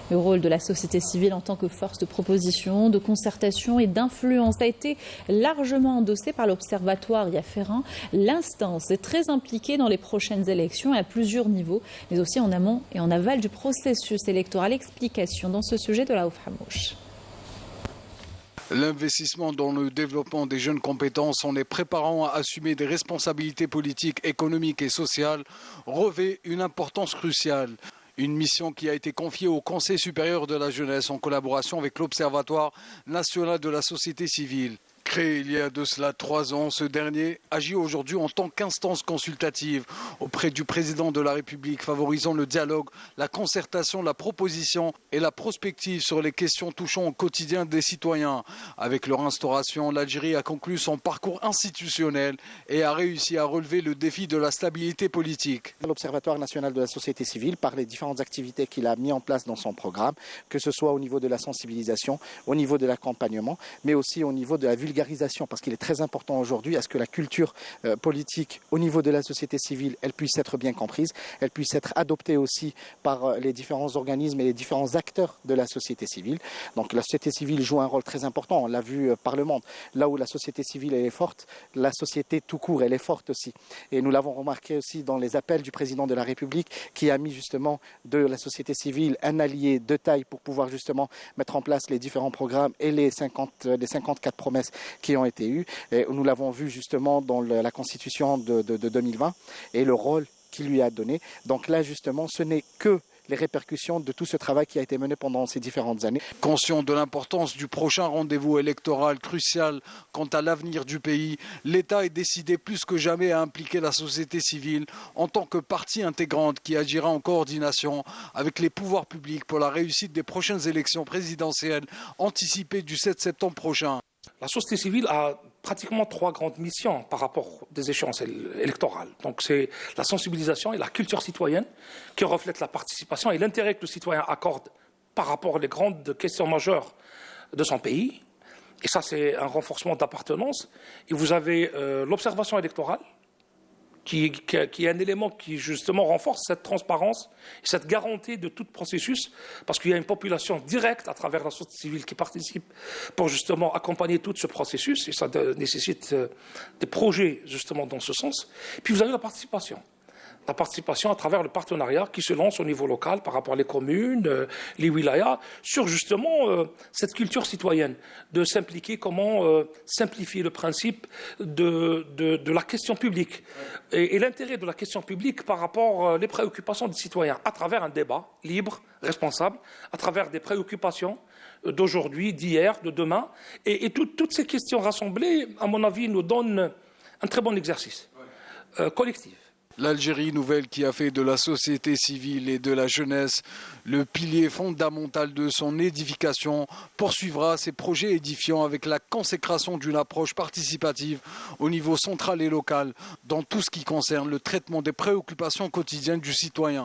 Le rôle de la société civile en tant que force de proposition, de concertation et d'influence a été largement endossé par l'Observatoire Yaferin. L'instance est très impliquée dans les prochaines élections à plusieurs niveaux, mais aussi en amont et en aval du processus électoral. Explication dans ce sujet de la Ouf Hamouche. L'investissement dans le développement des jeunes compétences en les préparant à assumer des responsabilités politiques, économiques et sociales revêt une importance cruciale. Une mission qui a été confiée au Conseil supérieur de la jeunesse en collaboration avec l'Observatoire national de la société civile. Créé il y a de cela 3 ans, ce dernier agit aujourd'hui en tant qu'instance consultative auprès du président de la République, favorisant le dialogue, la concertation, la proposition et la prospective sur les questions touchant au quotidien des citoyens. Avec leur instauration, l'Algérie a conclu son parcours institutionnel et a réussi à relever le défi de la stabilité politique. L'Observatoire national de la société civile, par les différentes activités qu'il a mis en place dans son programme, que ce soit au niveau de la sensibilisation, au niveau de l'accompagnement, mais aussi au niveau de la vulgarisation, parce qu'il est très important aujourd'hui à ce que la culture politique au niveau de la société civile, elle puisse être bien comprise, elle puisse être adoptée aussi par les différents organismes et les différents acteurs de la société civile. Donc la société civile joue un rôle très important, on l'a vu par le monde. Là où la société civile elle est forte, la société tout court elle est forte aussi. Et nous l'avons remarqué aussi dans les appels du président de la République qui a mis justement de la société civile un allié de taille pour pouvoir justement mettre en place les différents programmes et les 54 promesses qui ont été eues. Et nous l'avons vu justement dans la Constitution de 2020 et le rôle qu'il lui a donné. Donc là justement ce n'est que les répercussions de tout ce travail qui a été mené pendant ces différentes années. Conscient de l'importance du prochain rendez-vous électoral crucial quant à l'avenir du pays, l'État est décidé plus que jamais à impliquer la société civile en tant que partie intégrante qui agira en coordination avec les pouvoirs publics pour la réussite des prochaines élections présidentielles anticipées du 7 septembre prochain. La société civile a pratiquement 3 grandes missions par rapport des échéances électorales. Donc c'est la sensibilisation et la culture citoyenne qui reflètent la participation et l'intérêt que le citoyen accorde par rapport aux grandes questions majeures de son pays. Et ça, c'est un renforcement d'appartenance. Et vous avez l'observation électorale, qui est un élément qui justement renforce cette transparence et cette garantie de tout processus, parce qu'il y a une population directe à travers la société civile qui participe pour justement accompagner tout ce processus, et ça nécessite des projets justement dans ce sens. Puis vous avez la participation à travers le partenariat qui se lance au niveau local par rapport à les communes, les wilayas, sur justement cette culture citoyenne, de s'impliquer, comment simplifier le principe de la question publique et l'intérêt de la question publique par rapport aux préoccupations des citoyens, à travers un débat libre, responsable, à travers des préoccupations d'aujourd'hui, d'hier, de demain, et toutes ces questions rassemblées, à mon avis, nous donnent un très bon exercice collectif. L'Algérie nouvelle qui a fait de la société civile et de la jeunesse le pilier fondamental de son édification poursuivra ses projets édifiants avec la consécration d'une approche participative au niveau central et local dans tout ce qui concerne le traitement des préoccupations quotidiennes du citoyen.